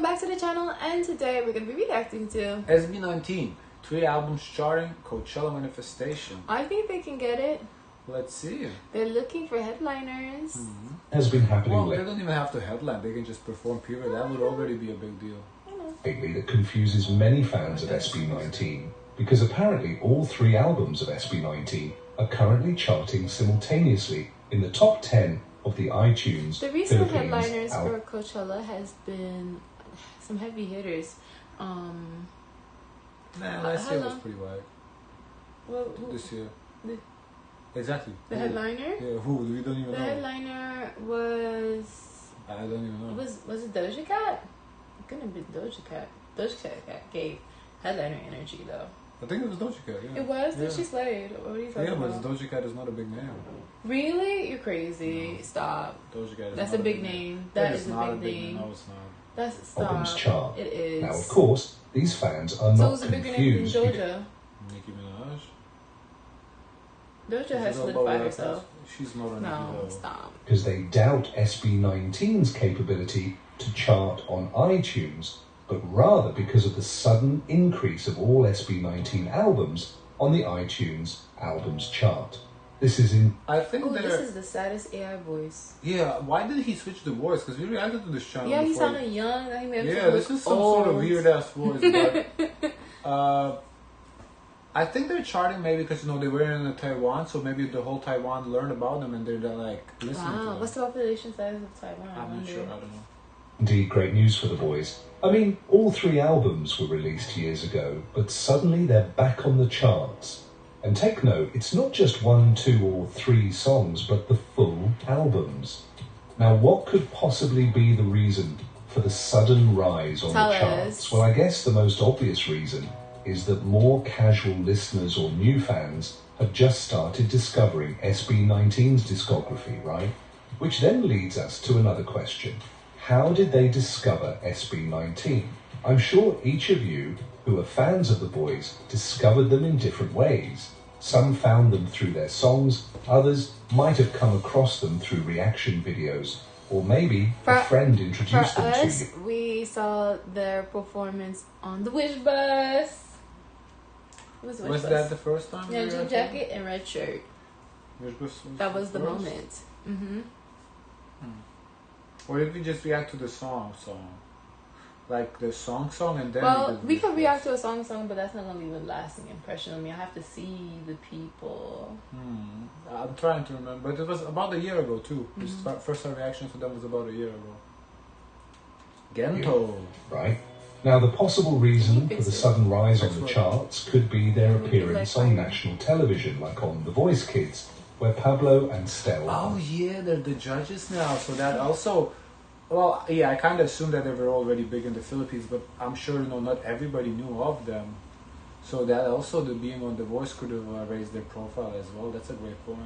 back to the channel, and today we're going to be reacting to SB19, 3 albums charting, Coachella Manifestation. I think they can get it. Let's see. They're looking for headliners. Has been happening Well, they don't even have to headline, they can just perform period. That would already be a big deal. lately that confuses many fans of SB19 because apparently all 3 albums of SB19 are currently charting simultaneously in the top 10 of the iTunes. The recent Philippines headliners for Coachella has been some heavy hitters. Last year was pretty wide. Well, This year. The Exactly. headliner? Yeah, who? We don't even know. The headliner was... I don't even know. Was it Doja Cat? It couldn't have been Doja Cat. Doja Cat gave headliner energy, though. I think it was Doja Cat, yeah. It was? Yeah. She slayed. What are you talking about? Yeah, but Doja Cat is not a big name. Really? You're crazy. No. Stop. Doja Cat is That's not a big name. That is not a big name. No, it's not. That's stop. albums chart. It is. Now, of course, these fans are So not it's a bigger name than confused. Doja. Nicki Minaj? Doja has solidified herself. She's not on No, Nicki, though. stop. Because they doubt SB19's capability to chart on iTunes, but rather because of the sudden increase of all SB19 albums on the iTunes albums chart. This is in... I think Oh, this is the saddest AI voice. Yeah, why did he switch the voice? Because we reacted to this channel Yeah, he before. sounded young. I mean, Yeah, this is some sort of weird ass voice. But I think they're charting maybe because they were in Taiwan, so maybe the whole Taiwan learned about them and they're like listening to them. What's the population size of Taiwan? I'm not sure. I don't know. Indeed, great news for the boys. I mean, all 3 albums were released years ago, but suddenly they're back on the charts. And take note, it's not just 1, 2 or 3 songs, but the full albums. Now, what could possibly be the reason for the sudden rise on Tell the charts? us. Well, I guess the most obvious reason is that more casual listeners or new fans have just started discovering SB19's discography, right? Which then leads us to another question. How did they discover SB19? I'm sure each of you who are fans of the boys discovered them in different ways. Some found them through their songs, others might have come across them through reaction videos, or maybe a friend introduced them to you. We saw their performance on the Wish Bus. Was that the first time? Yeah, jean jacket and red shirt. Wish Bus That was the first? moment. Mm-hmm. Or did we just react to the song? Like the song and then... Well, we could react to a song, but that's not going to leave a lasting impression on me. I have to see the people. I'm trying to remember, but it was about a year ago too. First reaction to them was about a year ago. Gento. Right. Now, the possible reason for the sudden rise on the charts could be their appearance on national television, like on The Voice Kids, where Pablo and Stell... Oh yeah, they're the judges now, so that also... Well, yeah, I kind of assumed that they were already big in the Philippines, but I'm sure, not everybody knew of them. So that also, the being on The Voice could have raised their profile as well. That's a great point.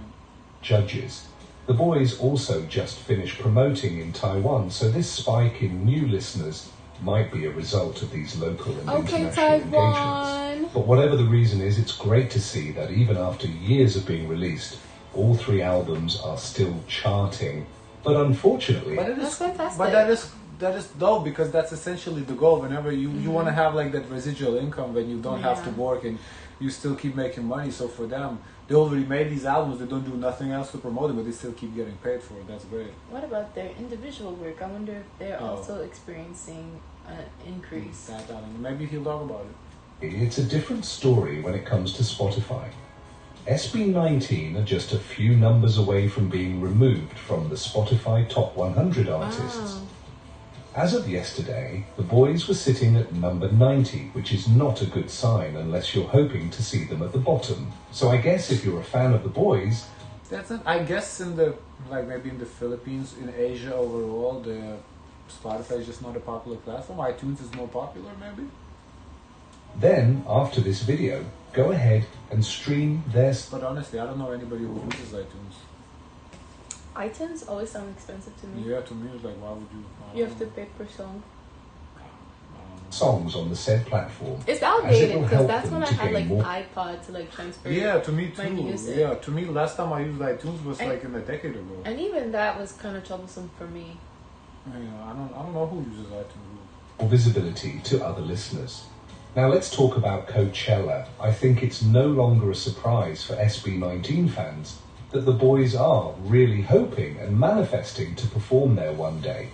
Judges. The boys also just finished promoting in Taiwan, so this spike in new listeners might be a result of these local and international engagements. But whatever the reason is, it's great to see that even after years of being released, all 3 albums are still charting. But unfortunately... That's fantastic. But that is dope, because that's essentially the goal. Whenever you want to have like that residual income when you don't have to work and you still keep making money. So for them, they already made these albums, they don't do nothing else to promote them, but they still keep getting paid for it. That's great. What about their individual work? I wonder if they're also experiencing an increase. I don't know. Maybe he'll talk about it. It's a different story when it comes to Spotify. SB19 are just a few numbers away from being removed from the Spotify Top 100 artists. As of yesterday, the boys were sitting at number 90, which is not a good sign unless you're hoping to see them at the bottom. So I guess if you're a fan of the boys... That's it. I guess maybe in the Philippines, in Asia overall, the Spotify is just not a popular platform. iTunes is more popular, maybe? Then, after this video, go ahead and stream their... But honestly, I don't know anybody who uses iTunes. iTunes always sound expensive to me. Yeah, to me it's like, why would you... You have to pay per song. songs on the said platform. It's outdated because that's when I had like iPod to like transfer. Yeah, to me too. My music. Yeah, to me last time I used iTunes was like in a decade ago. And even that was kind of troublesome for me. Yeah, I don't know who uses iTunes. or visibility to other listeners. Now let's talk about Coachella. I think it's no longer a surprise for SB19 fans that the boys are really hoping and manifesting to perform there one day.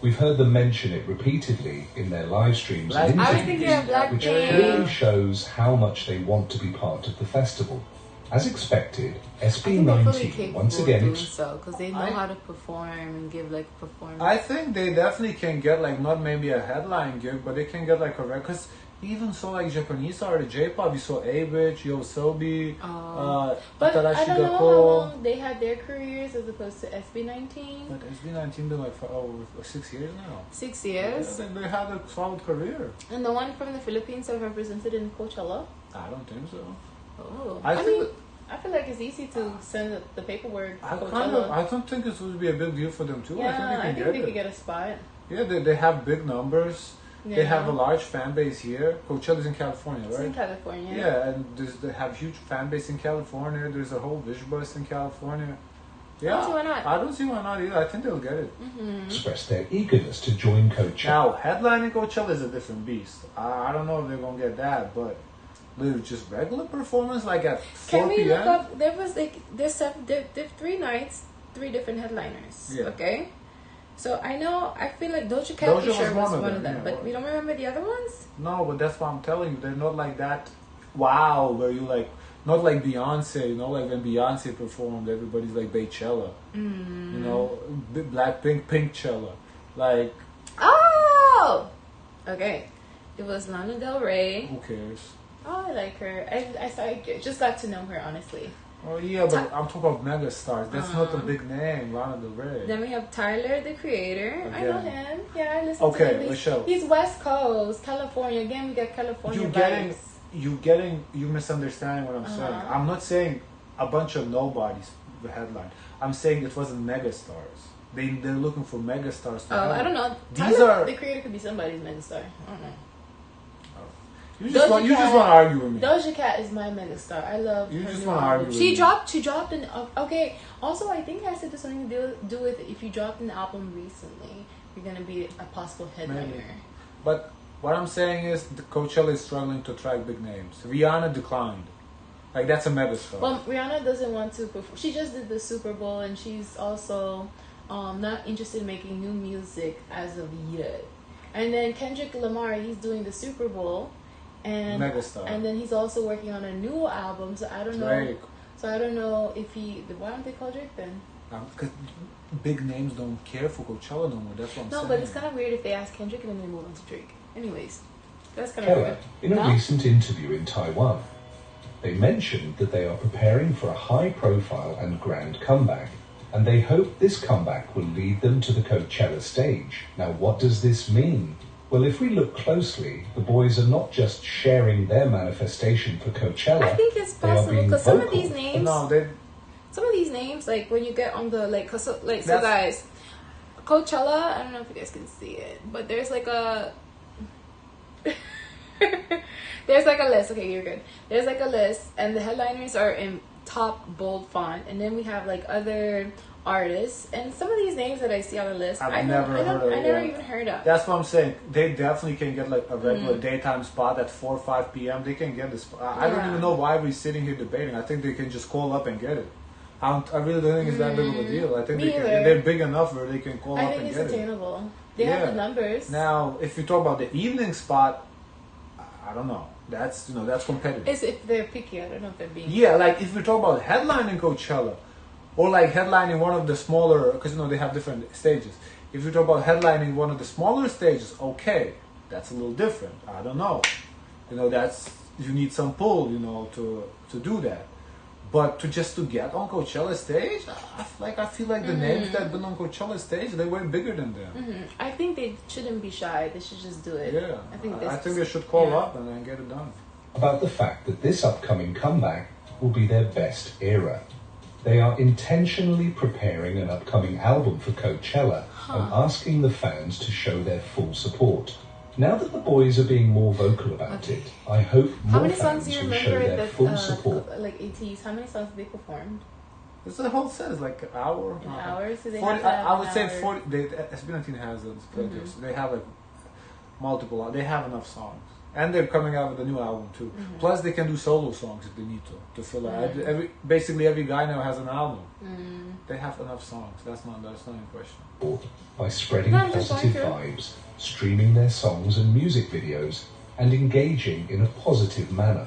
We've heard them mention it repeatedly in their live streams and I was thinking of interviews, which clearly shows how much they want to be part of the festival. As expected, SB19 once again because they know how to perform and give like performance. I think they definitely can get like not maybe a headline gig, but they can get like a record. Because even so, like Japanese artists, J-pop, you saw A-Bitch, Yosobi, but I Tarashi don't know how Gakko. long they had their careers as opposed to SB19. But SB19 been like for 6 years now. 6 years. Yeah, they had a solid career. And the one from the Philippines are represented in Coachella. I don't think so. Oh, I mean, I feel like it's easy to send the paperwork to Coachella. I don't think it would be a big deal for them too. Yeah, I think they could get a spot. Yeah, they have big numbers. Yeah. They have a large fan base here. Coachella's in California, right? It's in California. Yeah, and they have huge fan base in California. There's a whole Wish bus in California. Yeah, I don't see why not. I don't see why not either. I think they'll get it. express their eagerness to join Coachella. Now, headlining Coachella is a different beast. I don't know if they're gonna get that, but just regular performance like at 4 Can we p.m. look up? There was like there's 3 nights, 3 different headliners. Yeah. Okay. So I feel like Doja Cat Doja for sure was was one of them, yeah. but we don't remember the other ones. No, but that's what I'm telling you. They're not like that. Wow, where you like not like Beyonce. You know, like when Beyonce performed, everybody's like Baychella. You know, Blackpink, Pinkchella. Like, Oh, okay. It was Lana Del Rey. who cares? Oh, I like her. I just got to know her honestly. Oh yeah, but I'm talking about mega stars. That's not a big name, Lana Del Rey. Then we have Tyler, the Creator. I know Again. him. Yeah, I listen Okay, to him. Michelle. He's West Coast, California. Again, we got California You misunderstanding what I'm saying. I'm not saying a bunch of nobodies the headline. I'm saying it wasn't mega stars. They're looking for mega stars. I don't know. These Tyler, are the Creator could be somebody's megastar. I don't know. you just want to argue with me. Doja Cat is my megastar. I love You her just new wanna album. argue She with me. dropped an okay. Also, I think it has to do something to do with if you dropped an album recently, you're gonna be a possible headliner. Maybe. But what I'm saying is the Coachella is struggling to attract big names. Rihanna declined. Like that's a megastar. Well, Rihanna doesn't want to perform. She just did the Super Bowl, and she's also not interested in making new music as of yet. And then Kendrick Lamar, he's doing the Super Bowl, and megastar. and then he's also working on a new album. So I don't Drake. know. So I don't know if why don't they call Drake then? Because big names don't care for Coachella no more. That's what I'm saying. No, but it's kind of weird if they ask Kendrick and then they move on to Drake. Anyways, that's kind of Keller, weird. in a No? recent interview in Taiwan, they mentioned that they are preparing for a high-profile and grand comeback, and they hope this comeback will lead them to the Coachella stage. Now, what does this mean? Well, if we look closely, the boys are not just sharing their manifestation for Coachella. I think it's they are possible being because some of vocal. these names, No, like when you get on the so That's- guys, Coachella. I don't know if you guys can see it, but there's like a there's like a list. Okay, you're good. There's like a list, and the headliners are in top bold font, and then we have like other artists, and some of these names that I see on the list, I've I never never even heard of. That's what I'm saying. They definitely can get like a regular daytime spot at 4 or 5 p.m. They can get this. I don't Yeah. even know why we're sitting here debating. I think they can just call up and get it. I really don't think it's that big of a deal. I think Me either. they're big enough where they can call I up think and it's get it. attainable. They have the numbers. Now, if you talk about the evening spot, I don't know. That's that's competitive. It's if they're picky. I don't know if they're being. Yeah, like if we talk about headlining Coachella, or like headlining one of the smaller, because they have different stages. If we talk about headlining one of the smaller stages, okay, that's a little different. I don't know, that's you need some pull, to do that. But to get on Coachella stage, I feel like the names that been on Coachella stage, they were bigger than them. I think they shouldn't be shy. They should just do it. Yeah, I think they should call yeah. up and then get it done. About the fact that this upcoming comeback will be their best era. They are intentionally preparing an upcoming album for Coachella and asking the fans to show their full support. Now that the boys are being more vocal about it, I hope How more many songs fans do you will show remember their that full support. like ATs? How many songs did they perform? It's the whole set is like an hour. An hour? So they 40, have to have I would an say hour. 40. SB19 has those playlists. They have like multiple. They have enough songs, and they're coming out with a new album too. Plus, they can do solo songs if they need to fill out. Basically, every guy now has an album. They have enough songs. That's not in question. By spreading positive vibes, streaming their songs and music videos, and engaging in a positive manner.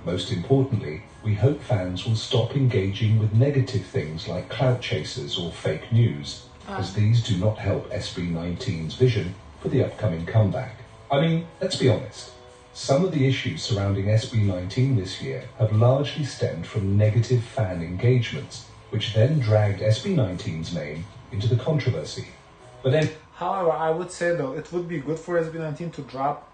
Most importantly, we hope fans will stop engaging with negative things like clout chasers or fake news, as these do not help SB19's vision for the upcoming comeback. I mean, let's be honest. Some of the issues surrounding SB19 this year have largely stemmed from negative fan engagements, which then dragged SB19's name into the controversy. But then, however, I would say though, it would be good for SB19 to drop,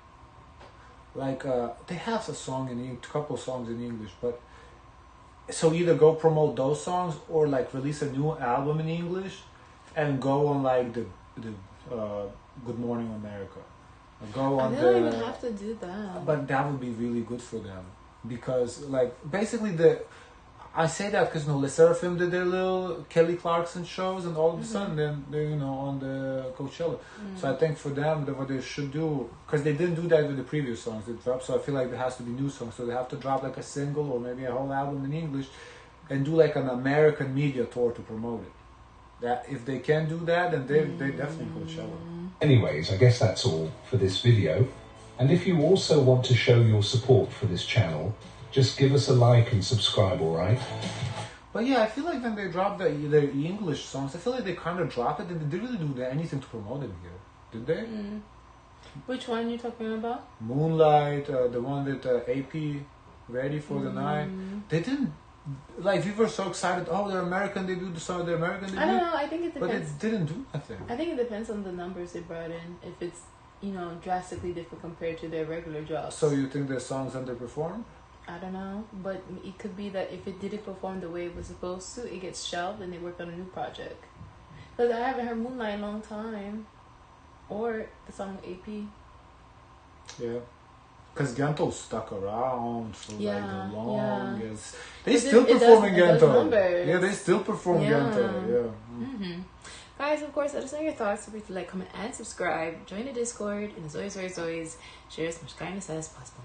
like, they have a couple songs in English, but so either go promote those songs or like release a new album in English and go on like the Good Morning America. Go on they don't even have to do that. But that would be really good for them because, like, basically I say that because Les Seraphim did their little Kelly Clarkson shows, and all of a sudden they're on the Coachella. So I think for them, what they should do, because they didn't do that with the previous songs they dropped, so I feel like there has to be new songs. So they have to drop like a single or maybe a whole album in English, and do like an American media tour to promote it. That if they can do that, then they definitely Coachella. Anyways, I guess that's all for this video. And if you also want to show your support for this channel, just give us a like and subscribe, alright? But yeah, I feel like when they drop their English songs, I feel like they kind of drop it and they didn't really do anything to promote it here. Did they? Which one are you talking about? Moonlight, the one with AP, Ready for the Night. They didn't, like, we were so excited, oh, they're American, they do the song, they're American, they do. I don't know, I think it depends. But it didn't do nothing. I think it depends on the numbers they brought in. If it's, drastically different compared to their regular jobs. So you think their songs underperform? I don't know, but it could be that if it didn't perform the way it was supposed to, it gets shelved and they work on a new project. Because I haven't heard Moonlight in a long time. Or the song with AP. Yeah. Because Gento stuck around for like the longest. Yeah. They still perform in Gento. Yeah, they still perform Gento. Yeah. Guys, of course, let us know your thoughts. Don't forget to like, comment, and subscribe. Join the Discord. And as always, share as much kindness as possible.